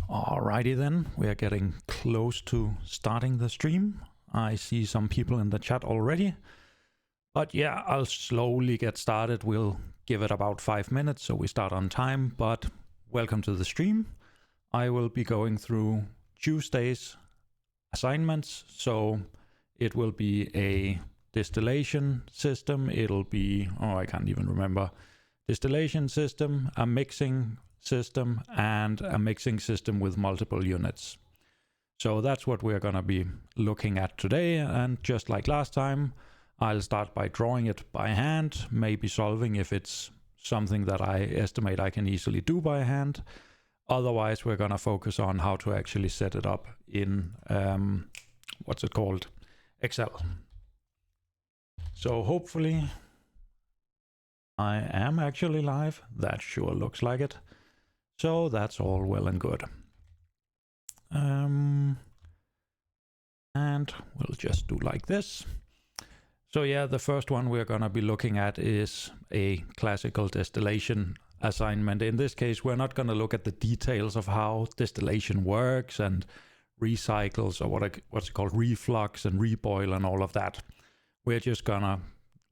Alrighty then, we are getting close to starting the stream. I see some people in the chat already. But yeah, I'll slowly get started. We'll give it about 5 minutes so we start on time. But welcome to the stream. I will be going through Tuesday's assignments. So it will be a distillation system. It'll be, I can't even remember. Distillation system, a mixing system, and a mixing system with multiple units. So that's what we're going to be looking at today. And just like last time, I'll start by drawing it by hand, maybe solving if it's something that I estimate I can easily do by hand. Otherwise, we're going to focus on how to actually set it up in, Excel. So hopefully I am actually live. That sure looks like it. So that's all well and good. And we'll just do like this. So yeah, the first one we're going to be looking at is a classical distillation assignment. In this case, we're not going to look at the details of how distillation works and recycles, or what's it called, reflux and reboil and all of that. We're just going to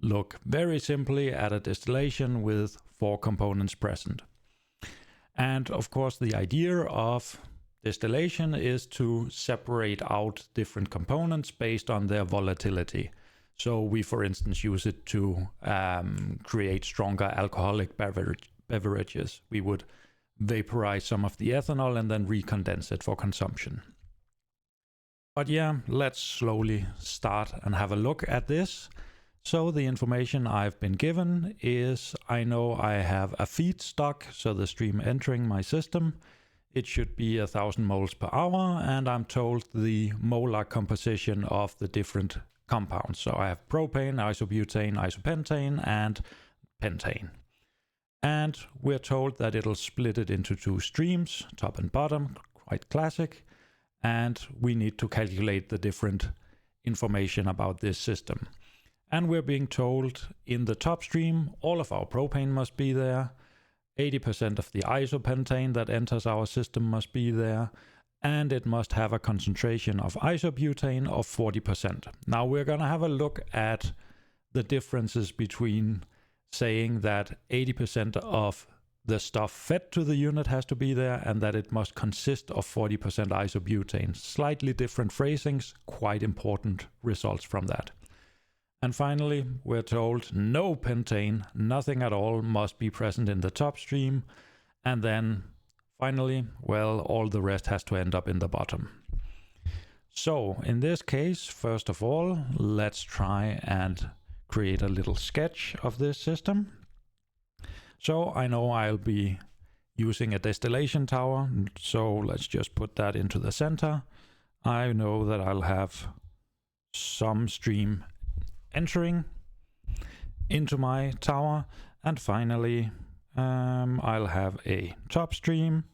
look very simply at a distillation with 4 components present. And of course, the idea of distillation is to separate out different components based on their volatility. So we, for instance, use it to create stronger alcoholic beverages. We would vaporize some of the ethanol and then recondense it for consumption. But yeah, let's slowly start and have a look at this. So the information I've been given is, I know I have a feedstock, so the stream entering my system. It should be 1,000 moles per hour, and I'm told the molar composition of the different compounds. So I have propane, isobutane, isopentane, and pentane. And we're told that it'll split it into 2 streams, top and bottom, quite classic. And we need to calculate the different information about this system. And we're being told in the top stream, all of our propane must be there. 80% of the isopentane that enters our system must be there. And it must have a concentration of isobutane of 40%. Now we're going to have a look at the differences between saying that 80% of the stuff fed to the unit has to be there and that it must consist of 40% isobutane. Slightly different phrasings, quite important results from that. And finally, we're told no pentane, nothing at all, must be present in the top stream. And then finally, well, all the rest has to end up in the bottom. So in this case, first of all, let's try and create a little sketch of this system. So I know I'll be using a distillation tower. So let's just put that into the center. I know that I'll have some stream entering into my tower, and finally I'll have a top stream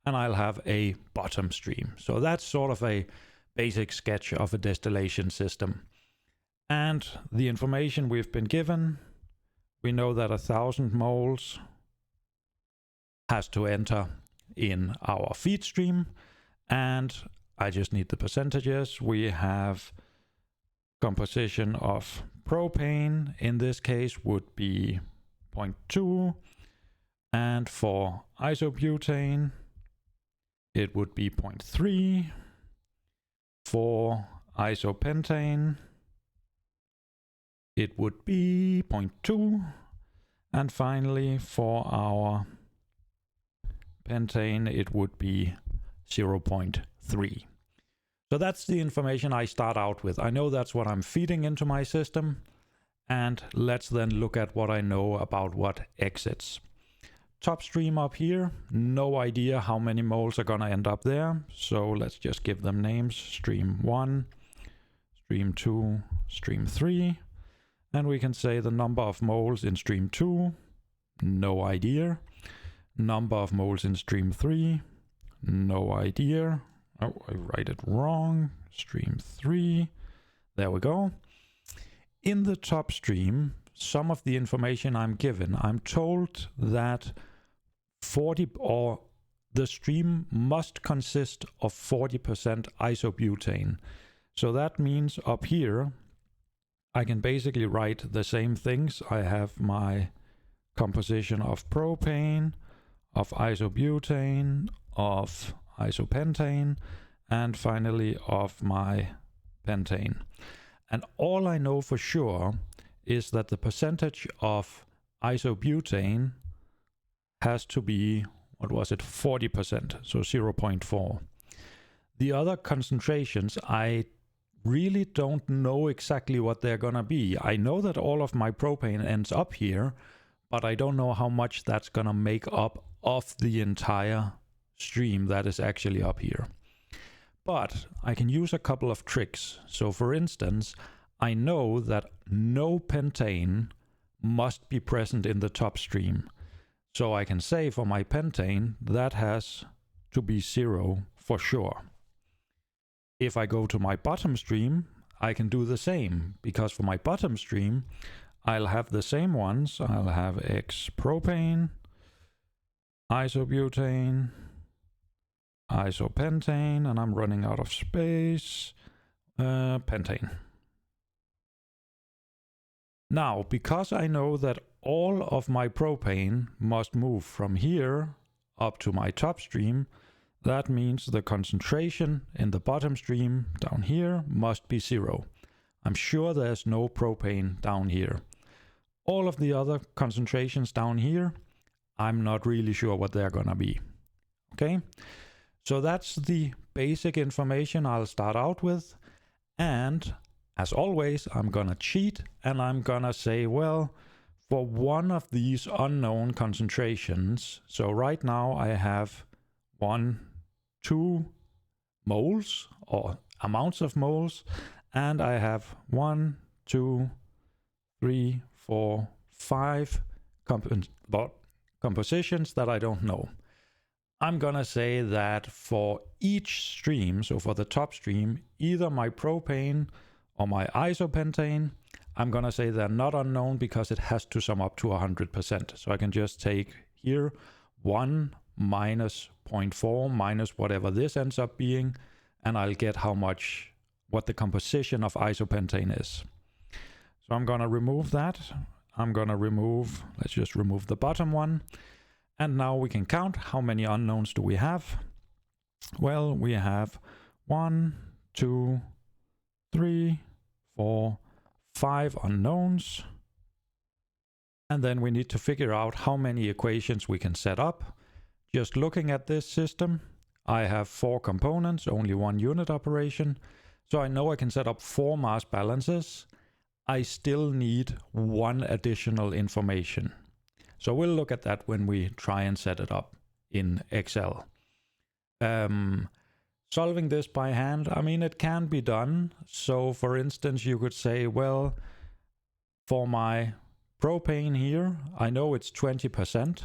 and I'll have a bottom stream. So that's sort of a basic sketch of a distillation system. And the information we've been given, we know that 1,000 moles has to enter in our feed stream, and I just need the percentages. We have composition of propane in this case would be 0.2, and for isobutane it would be 0.3, for isopentane it would be 0.2, and finally for our pentane it would be 0.3. So that's the information I start out with. I know that's what I'm feeding into my system. And let's then look at what I know about what exits. Top stream up here, no idea how many moles are going to end up there. So let's just give them names. Stream 1, stream 2, stream 3. And we can say the number of moles in stream 2, no idea. Number of moles in stream 3, no idea. Oh, I write it wrong. Stream 3. There we go. In the top stream, some of the information I'm given, I'm told that 40 or the stream must consist of 40% isobutane. So that means up here, I can basically write the same things. I have my composition of propane, of isobutane, of isopentane, and finally of my pentane. And all I know for sure is that the percentage of isobutane has to be, what was it, 40%, so 0.4. The other concentrations, I really don't know exactly what they're gonna be. I know that all of my propane ends up here, but I don't know how much that's gonna make up of the entire stream that is actually up here. But I can use a couple of tricks. So for instance, I know that no pentane must be present in the top stream. So I can say for my pentane, that has to be 0 for sure. If I go to my bottom stream, I can do the same, because for my bottom stream, I'll have the same ones. I'll have X propane, isobutane, isopentane, and I'm running out of space, pentane. Now, because I know that all of my propane must move from here up to my top stream, that means the concentration in the bottom stream down here must be 0. I'm sure there's no propane down here. All of the other concentrations down here, I'm not really sure what they're gonna be. Okay, so that's the basic information I'll start out with. And as always, I'm gonna cheat and I'm gonna say, well, for one of these unknown concentrations, so right now I have 2 moles or amounts of moles, and I have 1, 2, 3, 4, 5 compositions that I don't know. I'm gonna say that for each stream, so for the top stream, either my propane or my isopentane, I'm gonna say they're not unknown because it has to sum up to 100%. So I can just take here 1 minus 0.4 minus whatever this ends up being, and I'll get what the composition of isopentane is. So I'm gonna remove that. Let's just remove the bottom one. And now we can count how many unknowns do we have. Well, we have 1, 2, 3, 4, 5 unknowns. And then we need to figure out how many equations we can set up. Just looking at this system, I have 4 components, only 1 unit operation. So I know I can set up 4 mass balances. I still need 1 additional information. So we'll look at that when we try and set it up in Excel. Solving this by hand, I mean, it can be done. So for instance, you could say, well, for my propane here, I know it's 20%.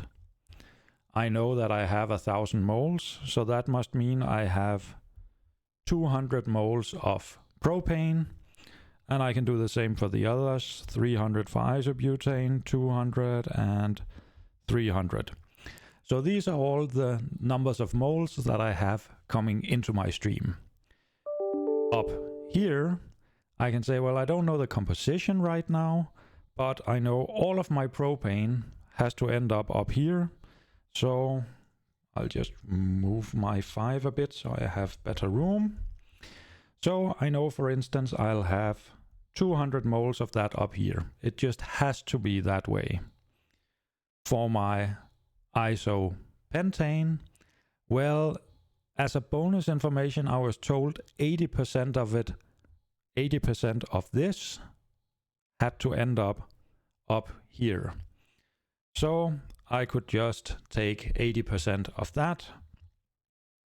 I know that I have 1,000 moles. So that must mean I have 200 moles of propane. And I can do the same for the others, 300 for isobutane, 200 and 300. So these are all the numbers of moles that I have coming into my stream. Up here, I can say, well, I don't know the composition right now, but I know all of my propane has to end up here. So I'll just move my 5 a bit so I have better room. So I know, for instance, I'll have 200 moles of that up here. It just has to be that way. For my isopentane, well, as a bonus information, I was told 80% of this had to end up here. So I could just take 80% of that.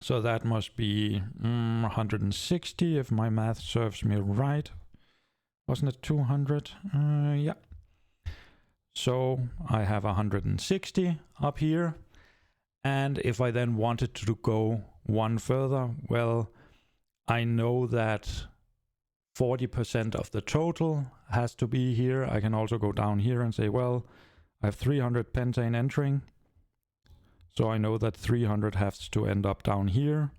So that must be 160 if my math serves me right. Wasn't it 200? Yeah. So I have 160 up here. And if I then wanted to go one further, well, I know that 40% of the total has to be here. I can also go down here and say, well, I have 300 pentane entering. So I know that 300 has to end up down here.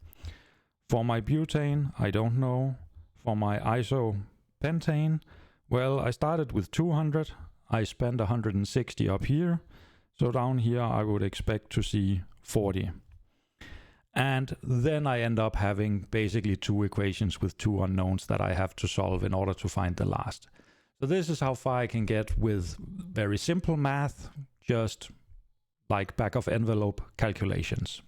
For my butane, I don't know. For my isopentane, well, I started with 200. I spent 160 up here. So down here I would expect to see 40. And then I end up having basically two equations with two unknowns that I have to solve in order to find the last. So this is how far I can get with very simple math, just like back of envelope calculations.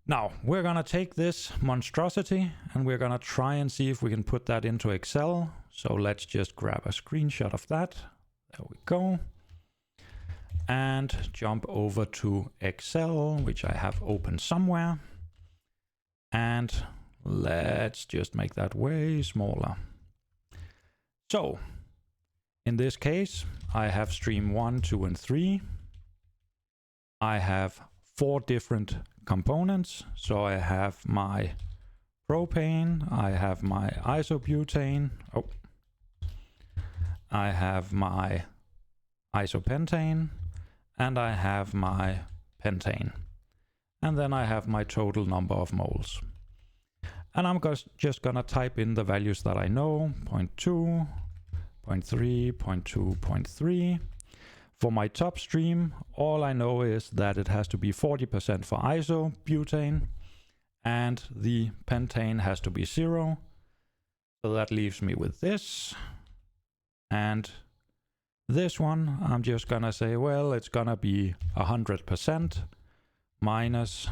Now we're gonna take this monstrosity and we're gonna try and see if we can put that into Excel. So let's just grab a screenshot of that. There we go. And jump over to Excel, which I have open somewhere. And let's just make that way smaller. So in this case, I have stream 1, 2, and 3. I have 4 different components. So I have my propane, I have my isobutane, I have my isopentane, and I have my pentane. And then I have my total number of moles. And I'm just gonna type in the values that I know, 0.2, 0.3, 0.2, 0.3. For my top stream, all I know is that it has to be 40% for isobutane, and the pentane has to be 0. So that leaves me with this. And this one, I'm just gonna say, well, it's gonna be 100% minus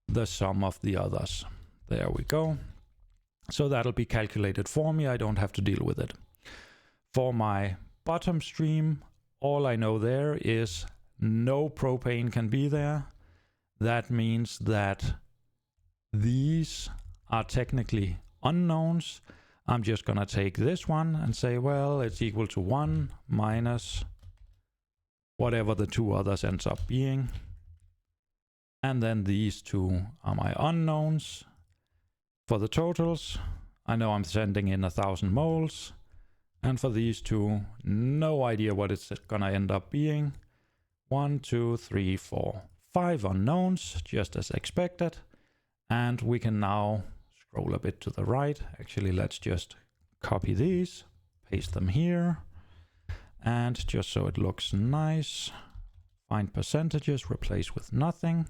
the sum of the others. There we go. So that'll be calculated for me. I don't have to deal with it. For my bottom stream, all I know there is no propane can be there. That means that these are technically unknowns. I'm just gonna take this one and say, well, it's equal to 1 minus whatever the two others ends up being. And then these two are my unknowns. For the totals, I know I'm sending in 1,000 moles. And for these two, no idea what it's gonna end up being. 1, 2, 3, 4, 5 unknowns, just as expected. And we can now scroll a bit to the right. Actually, let's just copy these, paste them here. And just so it looks nice, find percentages, replace with nothing.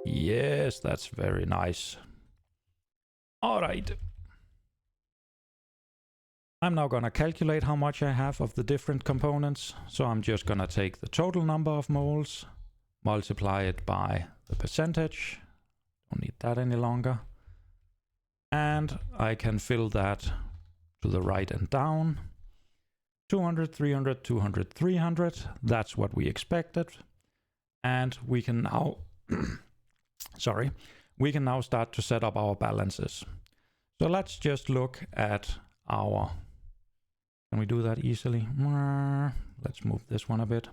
Yes, that's very nice. All right. I'm now gonna calculate how much I have of the different components. So I'm just gonna take the total number of moles, multiply it by the percentage. Don't need that any longer. And I can fill that to the right and down. 200, 300, 200, 300. That's what we expected. And we can now, we can now start to set up our balances. So let's just look at our, can we do that easily? Let's move this one a bit.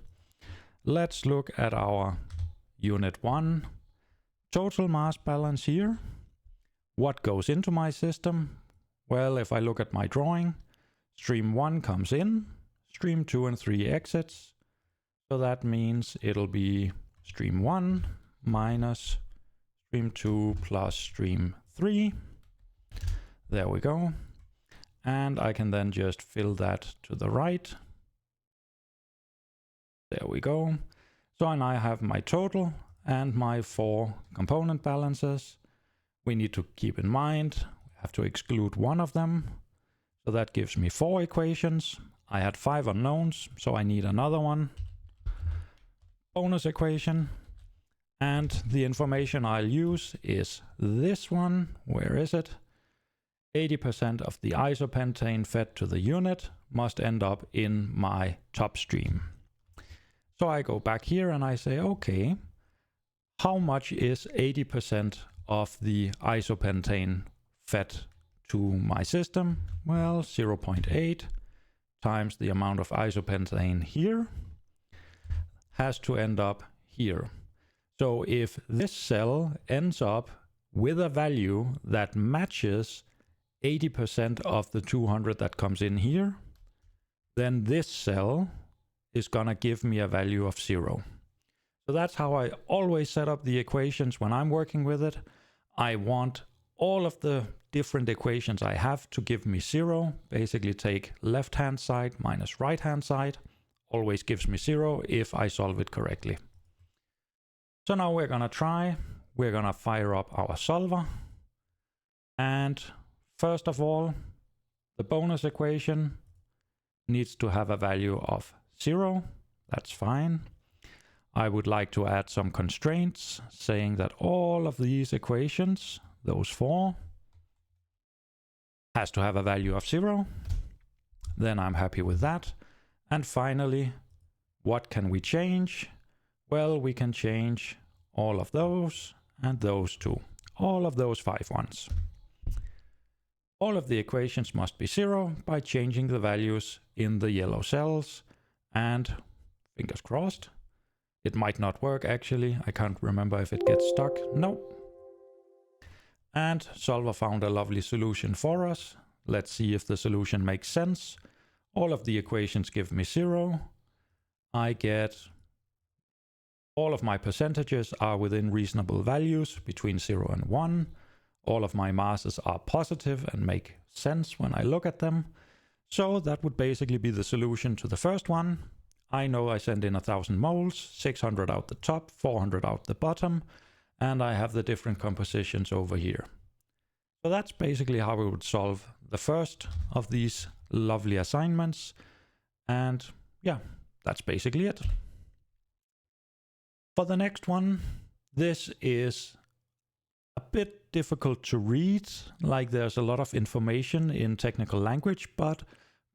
Let's look at our unit 1 total mass balance here. What goes into my system? Well, if I look at my drawing, stream 1 comes in, stream 2 and 3 exits. So that means it'll be stream 1 minus stream 2 plus stream 3. There we go. And I can then just fill that to the right. There we go. So now I have my total and my 4 component balances. We need to keep in mind, we have to exclude one of them. So that gives me 4 equations. I had 5 unknowns, so I need another one. Bonus equation. And the information I'll use is this one. Where is it? 80% of the isopentane fed to the unit must end up in my top stream. So I go back here and I say, okay, how much is 80% of the isopentane fed to my system? Well, 0.8 times the amount of isopentane here has to end up here. So if this cell ends up with a value that matches 80% of the 200 that comes in here, then this cell is gonna give me a value of 0. So that's how I always set up the equations when I'm working with it. I want all of the different equations I have to give me 0. Basically take left-hand side minus right-hand side. Always gives me 0 if I solve it correctly. So now we're gonna try. We're gonna fire up our solver. And first of all, the bonus equation needs to have a value of 0. That's fine. I would like to add some constraints saying that all of these equations, those 4, has to have a value of 0. Then I'm happy with that. And finally, what can we change? Well, we can change all of those and those 2. All of those 5 ones. All of the equations must be 0 by changing the values in the yellow cells. And fingers crossed. It might not work actually. I can't remember if it gets stuck. No. And Solver found a lovely solution for us. Let's see if the solution makes sense. All of the equations give me 0. I get all of my percentages are within reasonable values between 0 and 1. All of my masses are positive and make sense when I look at them. So that would basically be the solution to the first one. I know I send in 1000 moles, 600 out the top, 400 out the bottom, and I have the different compositions over here. So that's basically how we would solve the first of these lovely assignments. And yeah, that's basically it. For the next one, this is a bit difficult to read, like there's a lot of information in technical language, but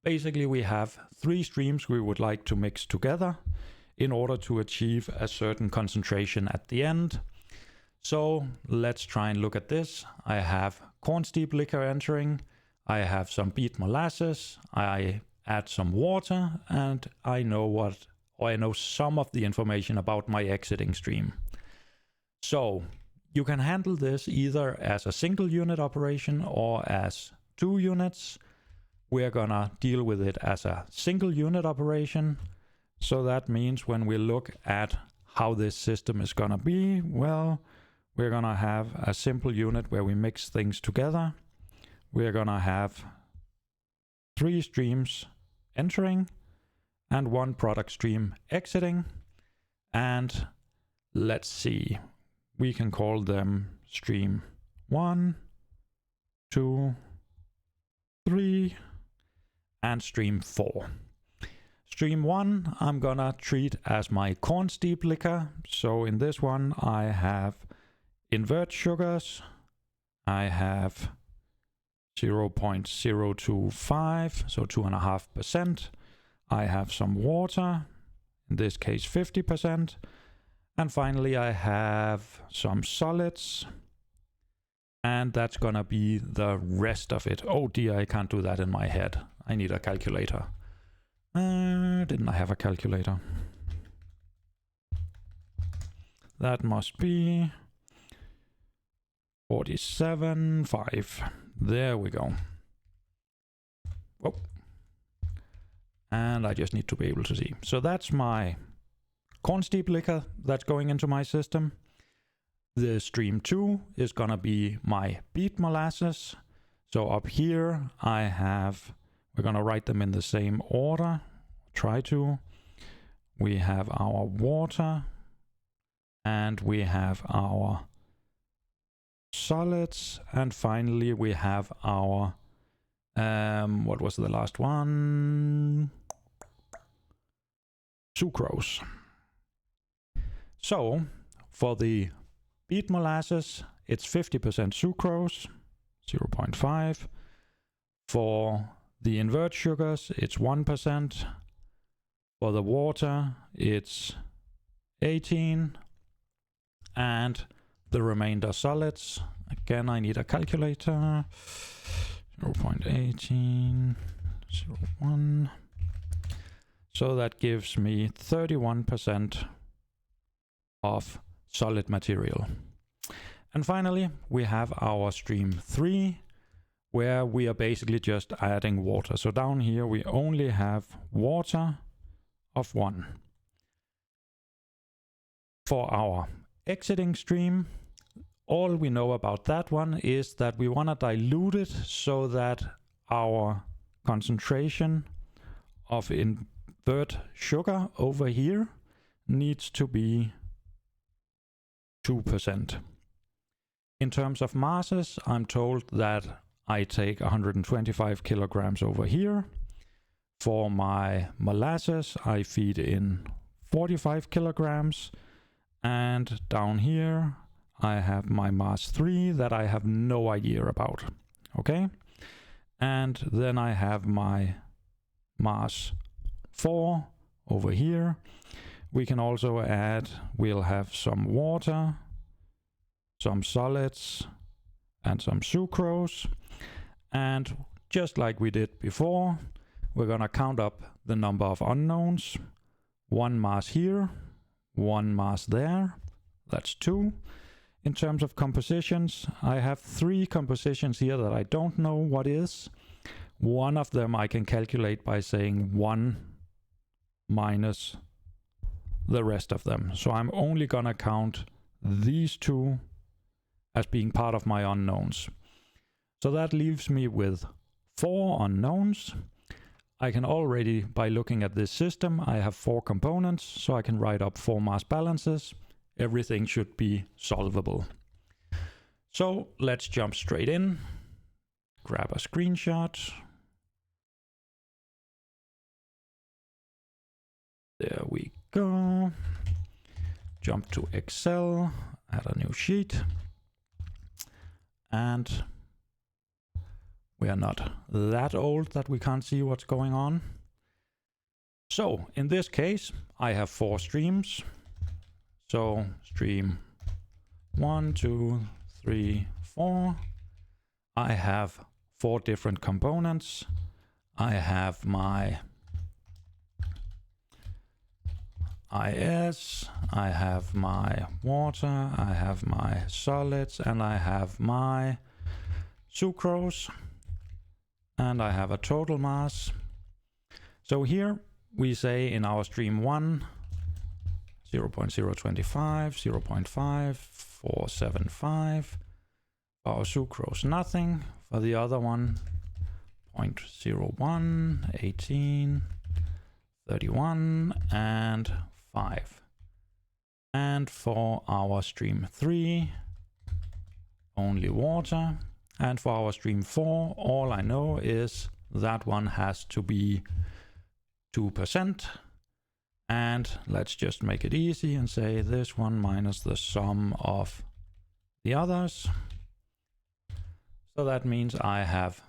basically we have 3 streams we would like to mix together in order to achieve a certain concentration at the end. So let's try and look at this. I have corn steep liquor entering, I have some beet molasses, I add some water, and I know some of the information about my exiting stream. So you can handle this either as a single unit operation or as 2 units. We're gonna deal with it as a single unit operation. So that means when we look at how this system is gonna be, well, we're gonna have a simple unit where we mix things together. We're gonna have 3 streams entering and 1 product stream exiting. And let's see, we can call them stream 1, 2, 3, and stream 4. Stream 1 I'm gonna treat as my corn steep liquor. So in this one I have invert sugars, I have 0.025, so 2.5%. I have some water, in this case 50%. And finally I have some solids. And that's gonna be the rest of it. Oh dear, I can't do that in my head. I need a calculator. Didn't I have a calculator? That must be 47.5. There we go. Oh. And I just need to be able to see. So that's my corn steep liquor that's going into my system. The stream 2 is gonna be my beet molasses. So up here I have, we're gonna write them in the same order. Try to. We have our water and we have our solids, and finally we have our what was the last one? Sucrose. So for the beet molasses it's 50% sucrose, 0.5. For the invert sugars it's 1%. For the water it's 18, and the remainder solids, again I need a calculator, 0.18, 0.1, so that gives me 31% of solid material. And finally we have our stream 3, where we are basically just adding water. So down here we only have water of 1. For our exiting stream, all we know about that one is that we want to dilute it so that our concentration of invert sugar over here needs to be 2%. In terms of masses, I'm told that I take 125 kilograms over here. For my molasses, I feed in 45 kilograms. And down here, I have my mass 3 that I have no idea about. Okay? And then I have my mass 4 over here. We can also add, we'll have some water, some solids, and some sucrose. And just like we did before, we're gonna count up the number of unknowns. 1 mass here, 1 mass there, that's 2. In terms of compositions, I have 3 compositions here that I don't know what is. One of them I can calculate by saying 1 minus the rest of them. So I'm only gonna count these 2 as being part of my unknowns. So that leaves me with 4 unknowns. I can already, by looking at this system, I have 4 components, so I can write up 4 mass balances. Everything should be solvable. So let's jump straight in, grab a screenshot. There we go. Jump to Excel, add a new sheet. And we are not that old that we can't see what's going on. So in this case, I have 4 streams. So stream 1, 2, 3, 4. I have 4 different components. I have my IS, I have my water, I have my solids, and I have my sucrose, and I have a total mass. So here we say in our stream 1, 0.025, 0.5, 475. Our sucrose nothing. For the other one, 0.01, 18, 31, and 5. And for our stream 3, only water. And for our stream 4, all I know is that one has to be 2%. And let's just make it easy and say this one minus the sum of the others. So that means I have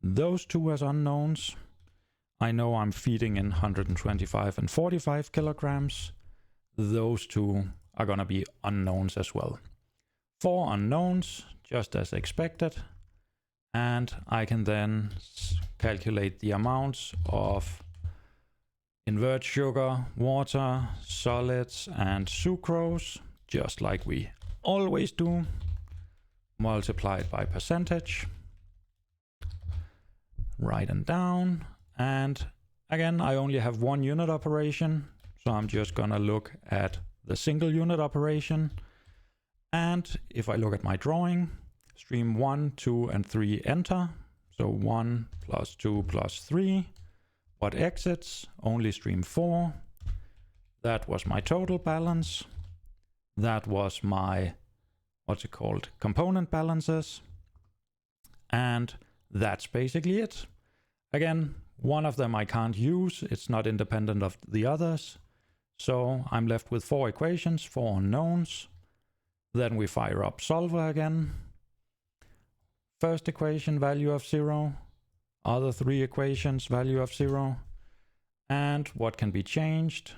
those 2 as unknowns. I know I'm feeding in 125 and 45 kilograms. Those 2 are going to be unknowns as well. 4 unknowns, just as expected. And I can then calculate the amounts of invert sugar, water, solids, and sucrose, just like we always do, multiplied by percentage. Write them down. And again, I only have 1 unit operation, so I'm just gonna look at the single unit operation. And if I look at my drawing, stream 1, 2, and 3 enter. So 1 plus 2 plus 3. What exits? Only stream 4. That was my total balance. That was my, what's it called, component balances. And that's basically it. Again, one of them I can't use. It's not independent of the others. So I'm left with 4 equations, 4 unknowns. Then we fire up solver again. First equation, value of 0. Other 3 equations, value of 0. And what can be changed?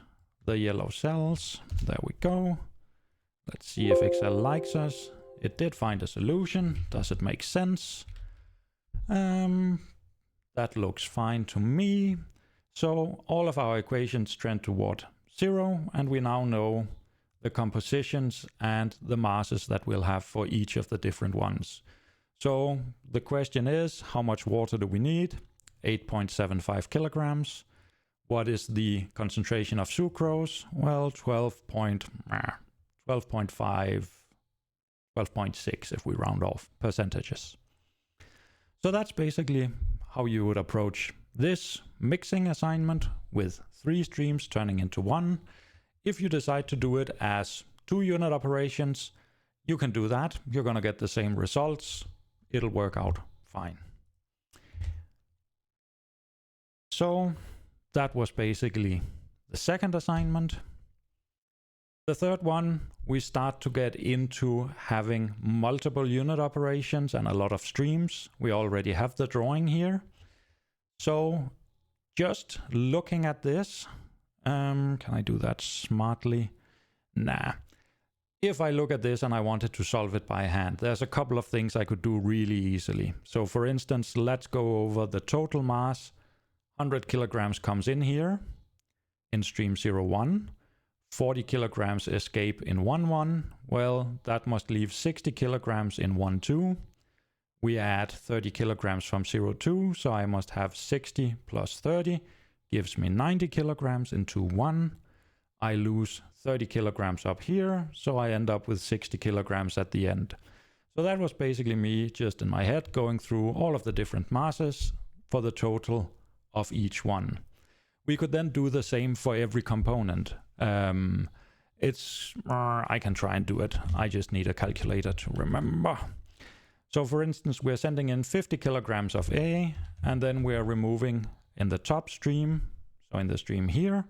The yellow cells. There we go. Let's see if Excel likes us. It did find a solution. Does it make sense? That looks fine to me. So all of our equations trend toward 0, and we now know the compositions and the masses that we'll have for each of the different ones. So the question is, how much water do we need? 8.75 kilograms. What is the concentration of sucrose? Well, 12.5, 12.6 if we round off percentages. So that's basically how you would approach this mixing assignment with 3 streams turning into 1. If you decide to do it as 2 unit operations, you can do that. You're going to get the same results. It'll work out fine. So that was basically the second assignment. The third one, we start to get into having multiple unit operations and a lot of streams. We already have the drawing here. So just looking at this, can I do that smartly? Nah. If I look at this and I wanted to solve it by hand, there's a couple of things I could do really easily. So for instance, let's go over the total mass. 100 kilograms comes in here in stream 01. 40 kilograms escape in 1-1. Well, that must leave 60 kilograms in 1-2. We add 30 kilograms from 0-2, so I must have 60 plus 30, gives me 90 kilograms in 2-1. I lose 30 kilograms up here, so I end up with 60 kilograms at the end. So that was basically me just in my head going through all of the different masses for the total of each one. We could then do the same for every component. I can try and do it. I just need a calculator to remember. So for instance, we're sending in 50 kilograms of A, and then we're removing in the top stream, so in the stream here,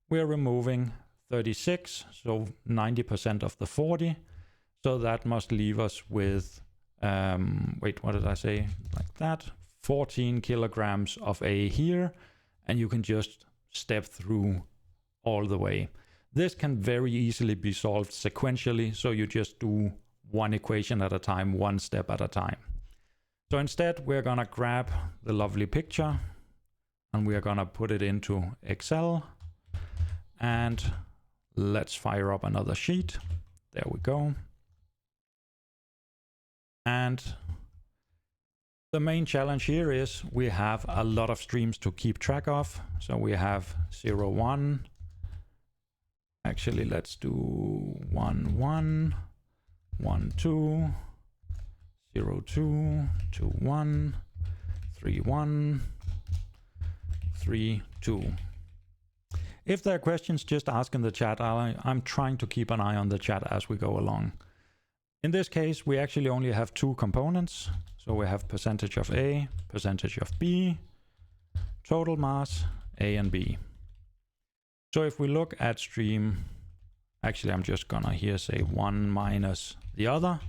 we're removing 36, so 90% of the 40. So that must leave us with, wait, what did I say? Like that, 14 kilograms of A here, and you can just step through all the way. This can very easily be solved sequentially, so you just do one equation at a time, one step at a time. So instead, we're gonna grab the lovely picture and we're gonna put it into Excel, and let's fire up another sheet. There we go. And the main challenge here is we have a lot of streams to keep track of. So we have 01. Actually, let's do 1-1, 1-2, 0-2, 2-1, 3-1, 3-2. If there are questions, just ask in the chat. I'm trying to keep an eye on the chat as we go along. In this case, we actually only have 2 components. So we have percentage of A, percentage of B, total mass, A and B. So if we look at stream, actually I'm just gonna here say 1 minus the other.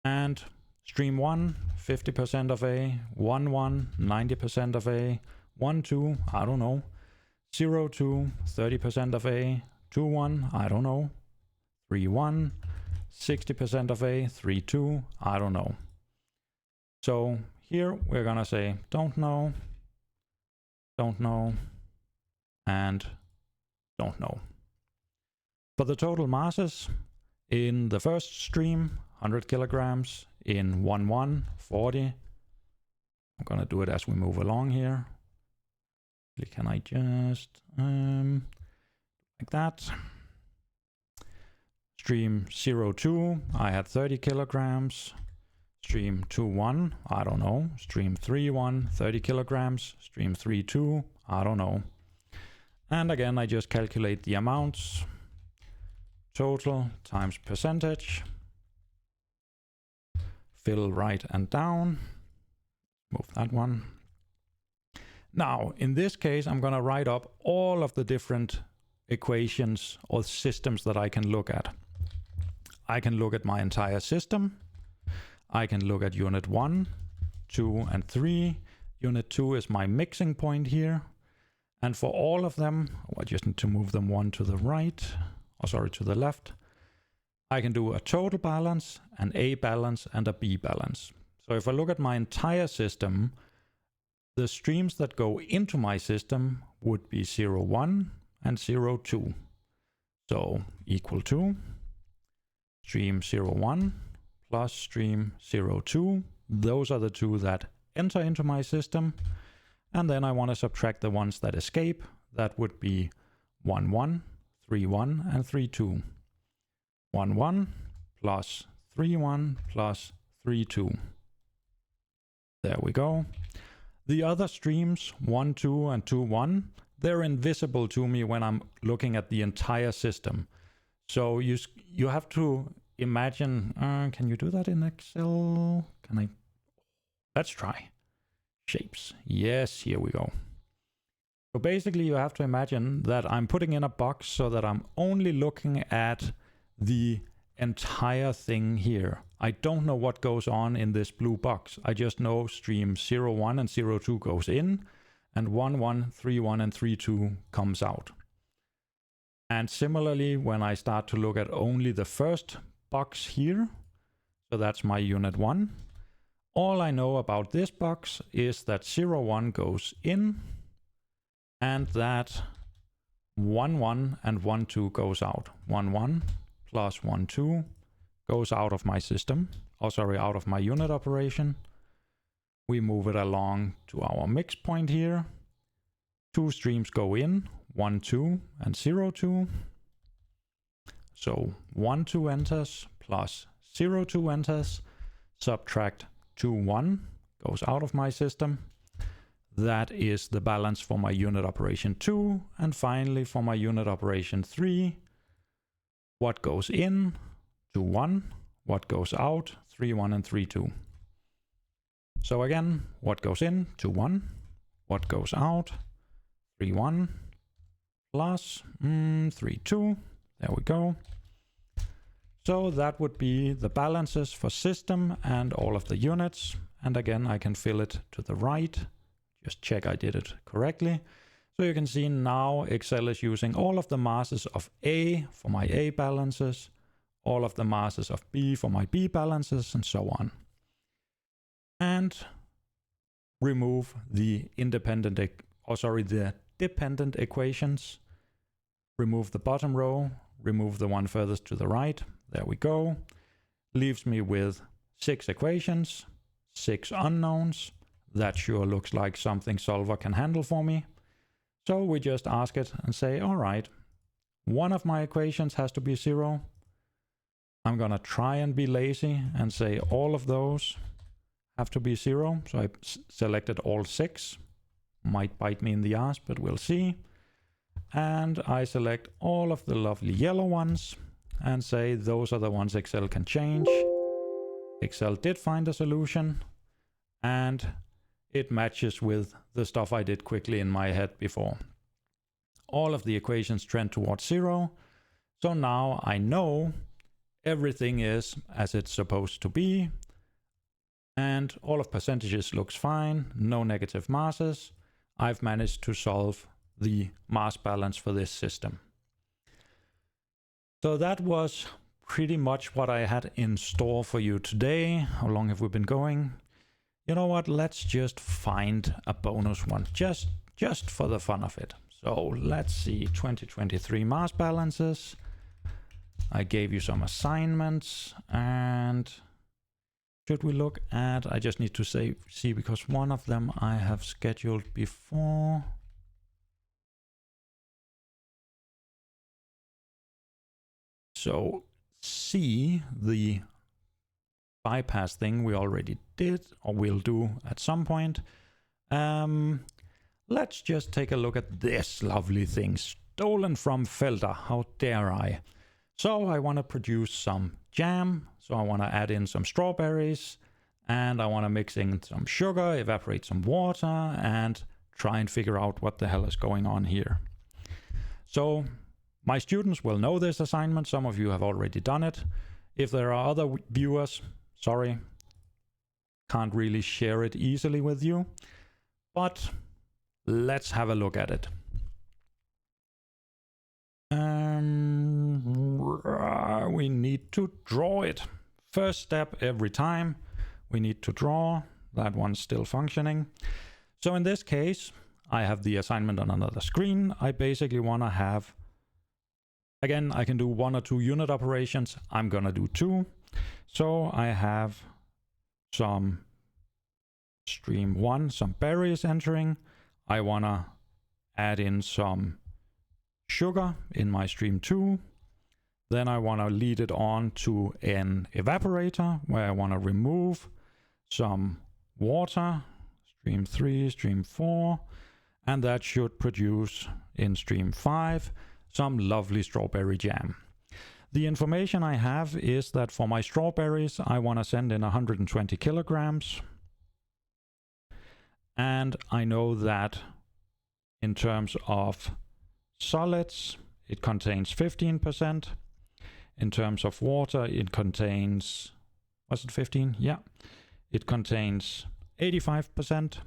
And stream 1, 50% of A, 1-1, 90% of A, 1-2, I don't know, 0-2, 30% of A, 2-1, I don't know, 3-1, 60% of A, 3-2, I don't know. So here we're gonna say don't know, and don't know. For the total masses, in the first stream, 100 kilograms, in 1-1, 40. I'm gonna do it as we move along here. Can I just, like that. Stream 02, I had 30 kilograms. Stream 2-1, I don't know. Stream 3-1, 30 kilograms. Stream 3-2, I don't know. And again, I just calculate the amounts. Total times percentage. Fill right and down. Move that one. Now, in this case, I'm going to write up all of the different equations or systems that I can look at. I can look at my entire system. I can look at unit 1, 2, and 3. Unit 2 is my mixing point here. And for all of them, I just need to move them one to the right, or sorry, to the left. I can do a total balance, an A balance, and a B balance. So if I look at my entire system, the streams that go into my system would be 01 and 02. So equal to stream 01 plus stream 02. Those are the two that enter into my system. And then I want to subtract the ones that escape. That would be 1-1, 3, 1, and 3, 2. 1, 1 plus 3, 1 plus 3, 2. There we go. The other streams, 1, 2, and 2, 1, they're invisible to me when I'm looking at the entire system. So you have to imagine, can you do that in Excel? Can I? Let's try. Shapes. Yes, here we go. So basically you have to imagine that I'm putting in a box so that I'm only looking at the entire thing here. I don't know what goes on in this blue box. I just know stream 0, 1 and 0, 2 goes in, and 1, 1, 3, 1 and 3, 2 comes out. And similarly, when I start to look at only the first box here, so that's my unit 1, all I know about this box is that 0, 1 goes in, and that 1, 1 and 1, 2 goes out. 1, 1 plus 1, 2 goes out of my system. Oh, sorry, out of my unit operation. We move it along to our mix point here. 2 streams go in, 1, 2 and 0, 2. So 1, 2 enters plus 0, 2 enters. Subtract 2, 1 goes out of my system. That is the balance for my unit operation 2. And finally for my unit operation 3, what goes in? 2, 1. What goes out? 3, 1 and 3, 2. So again, what goes in? 2, 1. What goes out? 3, 1 plus 3, 2. There we go. So that would be the balances for system and all of the units. And again, I can fill it to the right. Just check I did it correctly. So you can see now Excel is using all of the masses of A for my A balances, all of the masses of B for my B balances, and so on. And remove the the dependent equations. Remove the bottom row, remove the one furthest to the right. There we go. Leaves me with 6 equations, 6 unknowns. That sure looks like something Solver can handle for me. So we just ask it and say, all right, one of my equations has to be 0. I'm gonna try and be lazy and say all of those have to be 0. So I selected all 6. Might bite me in the ass, but we'll see. And I select all of the lovely yellow ones and say those are the ones Excel can change. Excel did find a solution, and it matches with the stuff I did quickly in my head before. All of the equations trend towards 0. So now I know everything is as it's supposed to be. And all of percentages looks fine. No negative masses. I've managed to solve the mass balance for this system. So that was pretty much what I had in store for you today. How long have we been going? You know what? Let's just find a bonus one just for the fun of it. So let's see, 2023 mass balances. I gave you some assignments, and should we look at, I just need to see because one of them I have scheduled before. So see the bypass thing we already did or will do at some point. Let's just take a look at this lovely thing, stolen from Felder. How dare I? So I want to produce some jam. So I want to add in some strawberries, and I want to mix in some sugar, evaporate some water, and try and figure out what the hell is going on here. So my students will know this assignment. Some of you have already done it. If there are other viewers, sorry, can't really share it easily with you, but let's have a look at it. We need to draw it. First step every time, we need to draw. That one's still functioning. So in this case, I have the assignment on another screen. I basically want to have, again, I can do 1 or 2 unit operations. I'm gonna do 2. So I have some stream 1, some berries entering. I wanna add in some sugar in my stream 2. Then I want to lead it on to an evaporator where I want to remove some water, stream 3, stream 4, and that should produce in stream 5 some lovely strawberry jam. The information I have is that for my strawberries I want to send in 120 kilograms, and I know that in terms of solids it contains 15%. In terms of water, it contains, was it 15? Yeah. It contains 85%.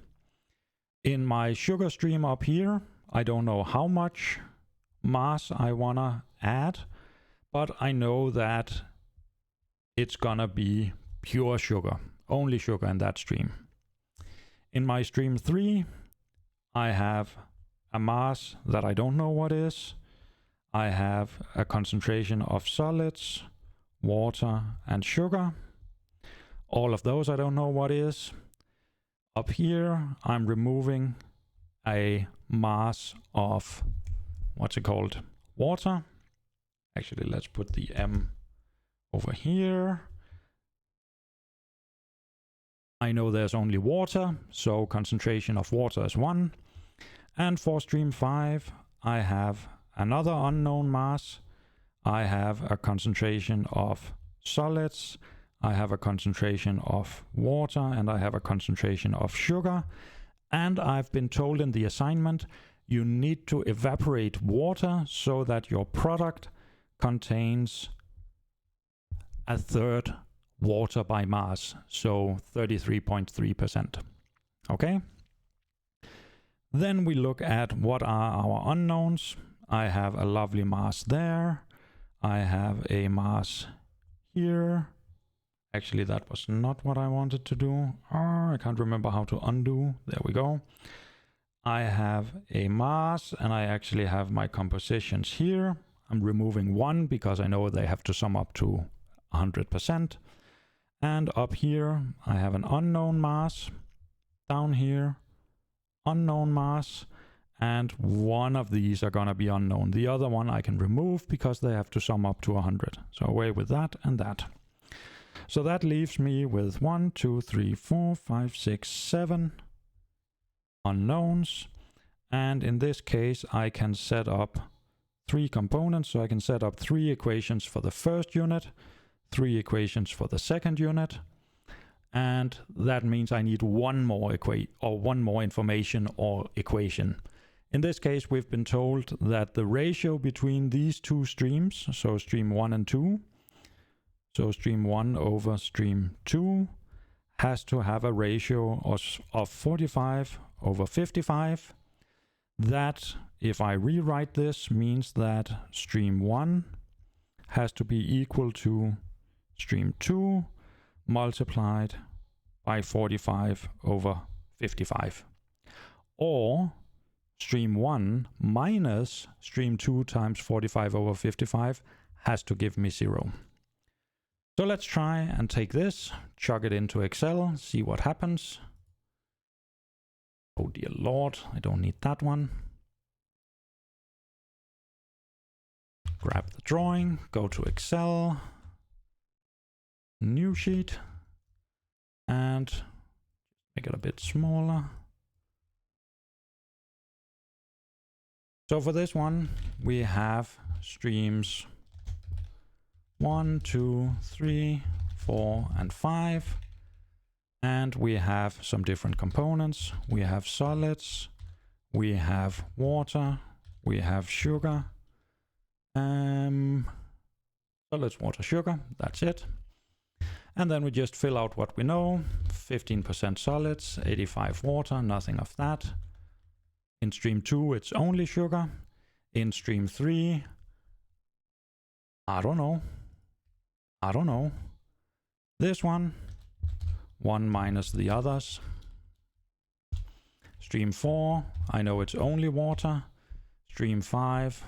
In my sugar stream up here, I don't know how much mass I wanna add, but I know that it's gonna be pure sugar, only sugar in that stream. In my stream 3, I have a mass that I don't know what is. I have a concentration of solids, water, and sugar. All of those I don't know what is. Up here, I'm removing a mass of, what's it called? Water. Actually, let's put the M over here. I know there's only water, so concentration of water is 1. And for stream 5, I have another unknown mass. I have a concentration of solids, I have a concentration of water, and I have a concentration of sugar. And I've been told in the assignment you need to evaporate water so that your product contains a third water by mass, so 33.3%. Okay? Then we look at what are our unknowns. I have a lovely mass there. I have a mass here. Actually, that was not what I wanted to do. I can't remember how to undo. There we go. I have a mass, and I actually have my compositions here. I'm removing 1 because I know they have to sum up to 100%. And up here, I have an unknown mass. Down here, unknown mass. And one of these are gonna be unknown. The other one I can remove because they have to sum up to 100. So away with that and that. So that leaves me with 1, 2, 3, 4, 5, 6, 7 unknowns. And in this case, I can set up 3 components. So I can set up 3 equations for the first unit, 3 equations for the second unit. And that means I need one more information or equation. In this case, we've been told that the ratio between these 2 streams, so stream 1 and 2, so stream 1 over stream 2, has to have a ratio of 45 over 55. That, if I rewrite this, means that stream 1 has to be equal to stream 2 multiplied by 45 over 55. Or stream 1 minus stream 2 times 45 over 55 has to give me 0. So let's try and take this, chuck it into Excel, see what happens. Oh dear Lord, I don't need that one. Grab the drawing, go to Excel, new sheet, and make it a bit smaller. So for this one, we have streams 1, 2, 3, 4, and 5. And we have some different components. We have solids, we have water, we have sugar. Solids, water, sugar, that's it. And then we just fill out what we know. 15% solids, 85 water, nothing of that. In stream 2, it's only sugar. In stream 3, I don't know. This one minus the others. Stream 4, I know it's only water. Stream 5,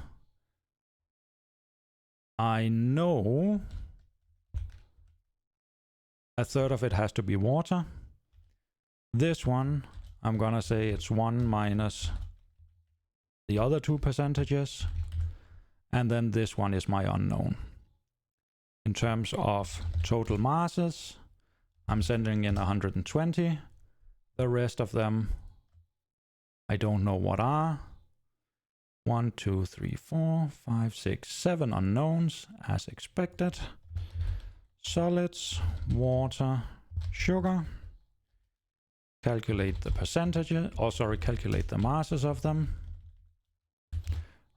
I know a third of it has to be water. This one, I'm gonna say it's 1 minus the other 2 percentages. And then this one is my unknown. In terms of total masses, I'm sending in 120. The rest of them, I don't know what are. 1, 2, 3, 4, 5, 6, 7 unknowns, as expected. Solids, water, sugar. Calculate the percentages, calculate the masses of them.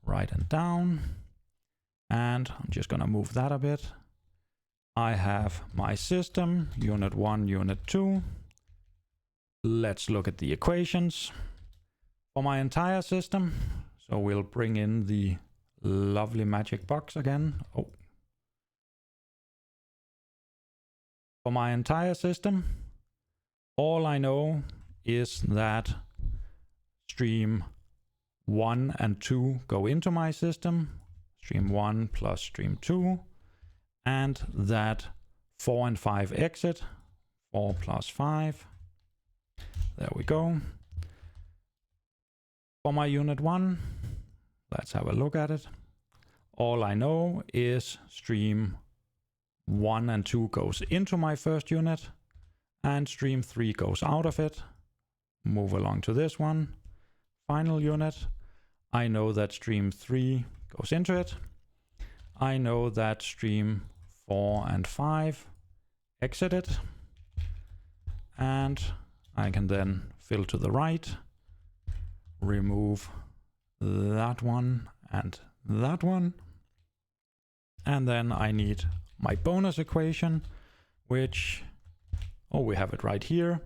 Write and down. And I'm just gonna move that a bit. I have my system, unit 1, unit 2. Let's look at the equations for my entire system. So we'll bring in the lovely magic box again. Oh. For my entire system, all I know is that stream 1 and 2 go into my system, stream 1 plus stream 2, and that 4 and 5 exit, 4 plus 5. There we go. For my unit 1, let's have a look at it. All I know is stream 1 and 2 goes into my first unit, and stream 3 goes out of it. Move along to this one. Final unit. I know that stream 3 goes into it. I know that stream 4 and 5 exit it. And I can then fill to the right, remove that one and that one. And then I need my bonus equation, which, oh, we have it right here.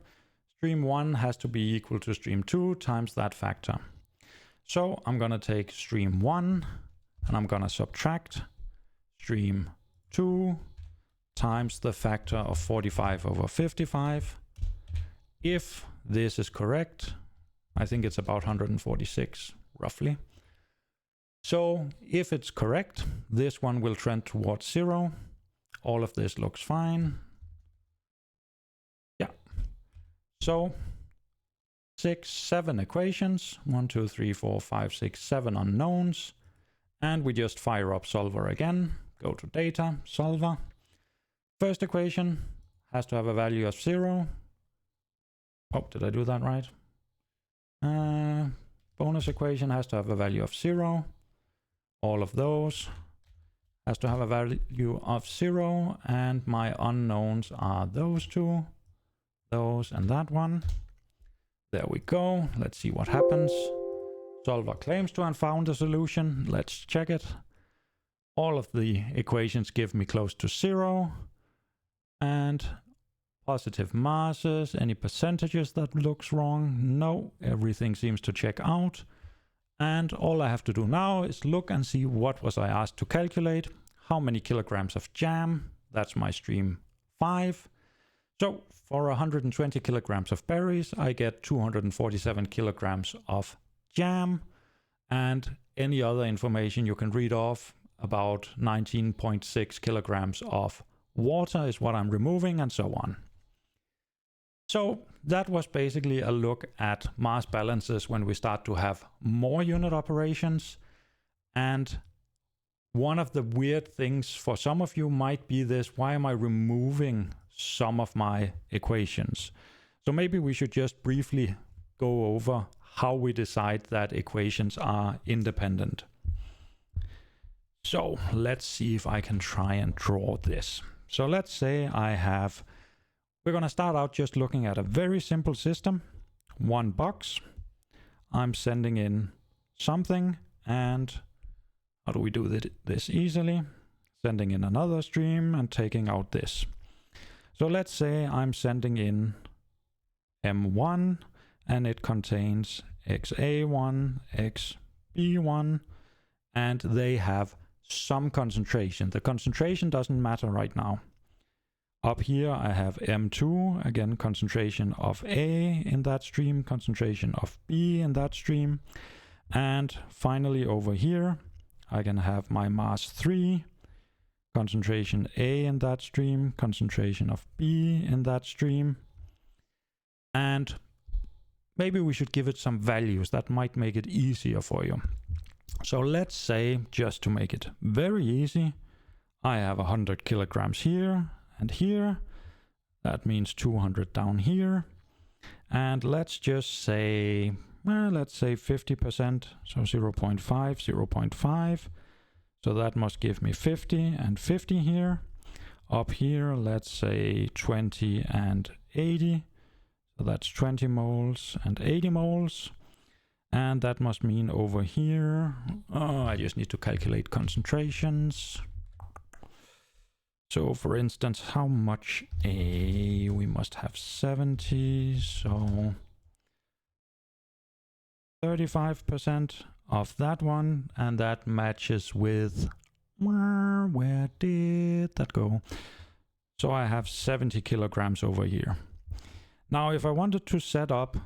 Stream 1 has to be equal to stream 2 times that factor. So I'm going to take stream 1 and I'm going to subtract stream 2 times the factor of 45 over 55. If this is correct, I think it's about 146 roughly. So if it's correct, this one will trend towards 0. All of this looks fine. Yeah. So 6, 7 equations, 1, 2, 3, 4, 5, 6, 7 unknowns. And we just fire up Solver again. Go to data, Solver. First equation has to have a value of 0. Oh, did I do that right? Bonus equation has to have a value of 0. All of those has to have a value of 0. And my unknowns are those two, those and that one. There we go. Let's see what happens. Solver claims to have found a solution. Let's check it. All of the equations give me close to 0. And positive masses, any percentages that looks wrong? No, everything seems to check out. And all I have to do now is look and see what was I asked to calculate. How many kilograms of jam? That's my stream 5. So for 120 kilograms of berries, I get 247 kilograms of jam. And any other information you can read off, about 19.6 kilograms of water is what I'm removing, and so on. So that was basically a look at mass balances when we start to have more unit operations. And one of the weird things for some of you might be this: why am I removing some of my equations? So maybe we should just briefly go over how we decide that equations are independent. So let's see if I can try and draw this. So let's say we're going to start out just looking at a very simple system. One box. I'm sending in something, and how do we do this easily? Sending in another stream and taking out this. So let's say I'm sending in M1 and it contains XA1, XB1, and they have some concentration. The concentration doesn't matter right now. Up here I have M2, again concentration of A in that stream, concentration of B in that stream. And finally over here I can have my mass 3, concentration A in that stream, concentration of B in that stream. And maybe we should give it some values that might make it easier for you. So let's say, just to make it very easy, I have 100 kilograms here and here. That means 200 down here. And let's just say, well, let's say 50%, so 0.5, 0.5. So that must give me 50 and 50 here. Up here, let's say 20 and 80. So that's 20 moles and 80 moles. And that must mean over here, oh, I just need to calculate concentrations. So for instance, how much we must have 70, so 35% of that one, and that matches with, where did that go? So I have 70 kilograms over here. Now if I wanted to set up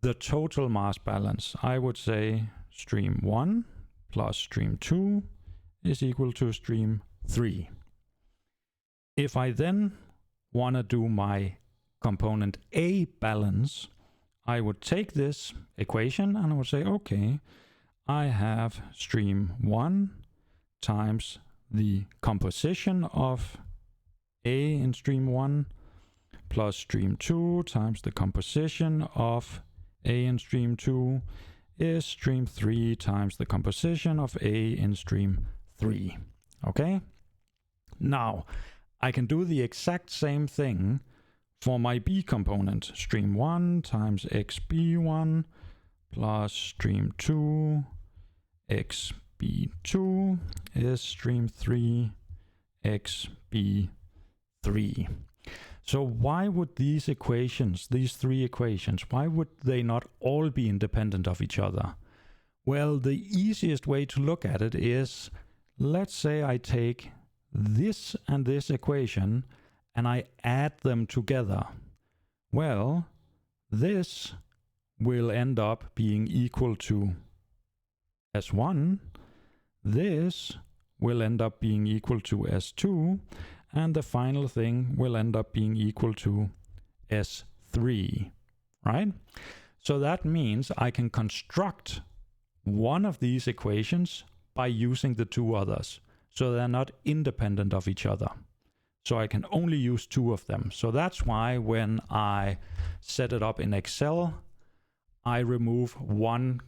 the total mass balance, I would say stream 1 plus stream 2 is equal to stream 3. If I then want to do my component A balance, I would take this equation and I would say, okay, I have stream 1 times the composition of A in stream 1 plus stream 2 times the composition of A in stream 2 is stream 3 times the composition of A in stream 3. Okay? Now, I can do the exact same thing for my B component. Stream 1 times XB1 plus stream 2 XB2 is stream 3 XB3. So why would these equations, these three equations, why would they not all be independent of each other? Well, the easiest way to look at it is, let's say I take this and this equation and I add them together. Well, this will end up being equal to S1. This will end up being equal to S2. And the final thing will end up being equal to S3, right? So that means I can construct one of these equations by using the two others. So they're not independent of each other. So I can only use two of them. So that's why when I set it up in Excel, I remove one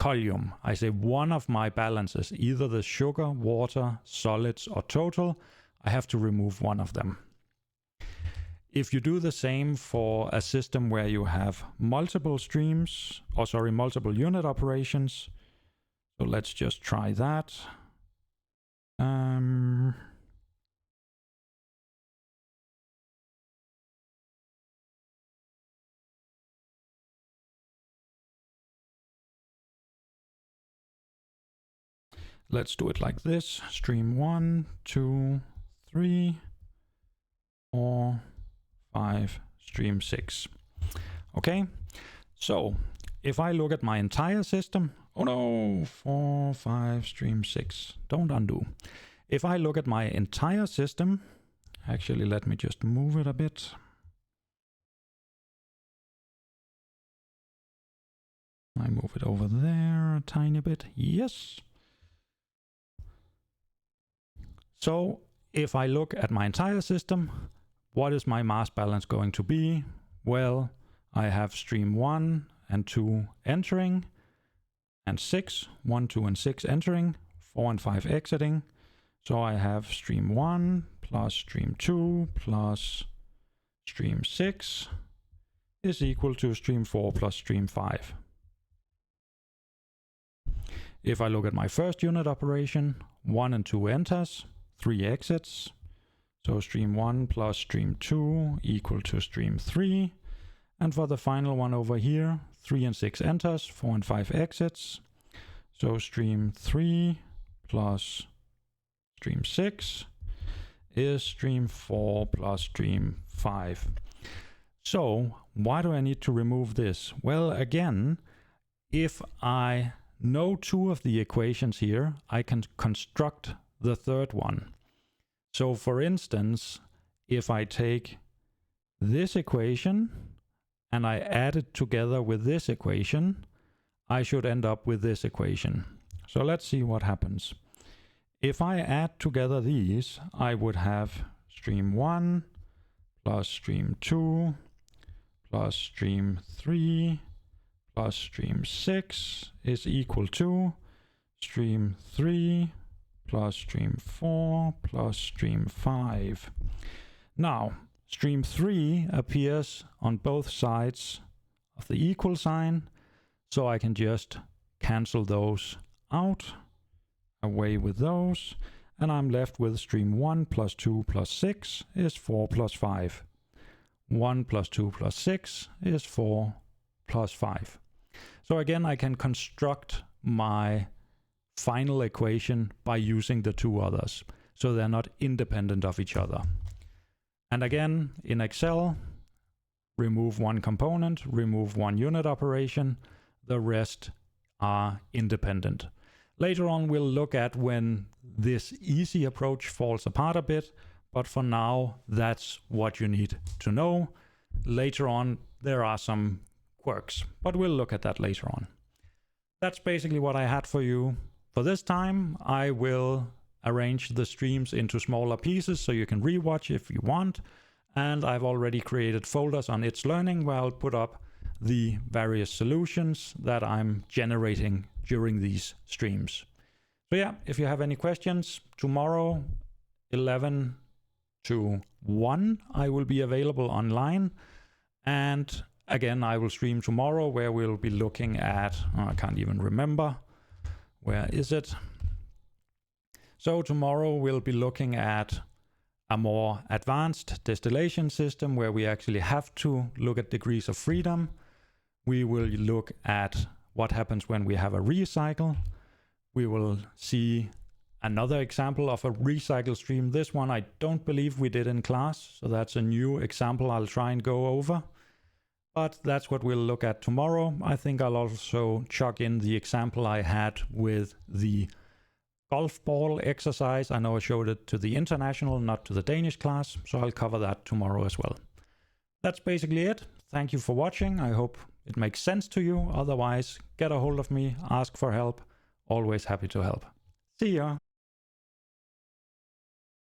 column. I say one of my balances, either the sugar, water, solids, or total, I have to remove one of them. If you do the same for a system where you have multiple streams, multiple unit operations, so let's just try that. Let's do it like this. Stream 1, 2, 3, 4, 5, stream 6. Okay, so if I look at my entire system, oh no, 4, 5, stream 6, don't undo. If I look at my entire system, actually let me just move it a bit. I move it over there a tiny bit, yes. So if I look at my entire system, what is my mass balance going to be? Well, I have stream 1 and 2 entering, and 6, 1, 2, and 6 entering, 4 and 5 exiting. So I have stream 1 plus stream 2 plus stream 6 is equal to stream 4 plus stream 5. If I look at my first unit operation, 1 and 2 enters, 3 exits. So stream 1 plus stream 2 equal to stream 3. And for the final one over here, 3 and 6 enters, 4 and 5 exits. So stream 3 plus stream 6 is stream 4 plus stream 5. So why do I need to remove this? Well, again, if I know two of the equations here, I can construct the third one. So for instance, if I take this equation and I add it together with this equation, I should end up with this equation. So let's see what happens. If I add together these, I would have stream 1 plus stream 2 plus stream 3 plus stream 6 is equal to stream 3 plus stream 4 plus stream 5. Now, stream 3 appears on both sides of the equal sign, so I can just cancel those out, away with those, and I'm left with stream 1 plus 2 plus 6 is 4 plus 5. 1 plus 2 plus 6 is 4 plus 5. So again, I can construct my final equation by using the two others, so they're not independent of each other. And again, in Excel, remove one component, remove one unit operation, the rest are independent. Later on, we'll look at when this easy approach falls apart a bit, but for now, that's what you need to know. Later on, there are some quirks, but we'll look at that later on. That's basically what I had for you. For this time, I will arrange the streams into smaller pieces so you can rewatch if you want. And I've already created folders on It's Learning where I'll put up the various solutions that I'm generating during these streams. So yeah, if you have any questions, tomorrow 11 to 1 I will be available online. And again, I will stream tomorrow where we'll be looking at, I can't even remember, where is it? So tomorrow we'll be looking at a more advanced distillation system where we actually have to look at degrees of freedom. We will look at what happens when we have a recycle. We will see another example of a recycle stream. This one I don't believe we did in class, so that's a new example I'll try and go over. But that's what we'll look at tomorrow. I think I'll also chuck in the example I had with the golf ball exercise. I know I showed it to the international, not to the Danish class, so I'll cover that tomorrow as well. That's basically it. Thank you for watching. I hope it makes sense to you. Otherwise, get a hold of me, ask for help. Always happy to help. See ya.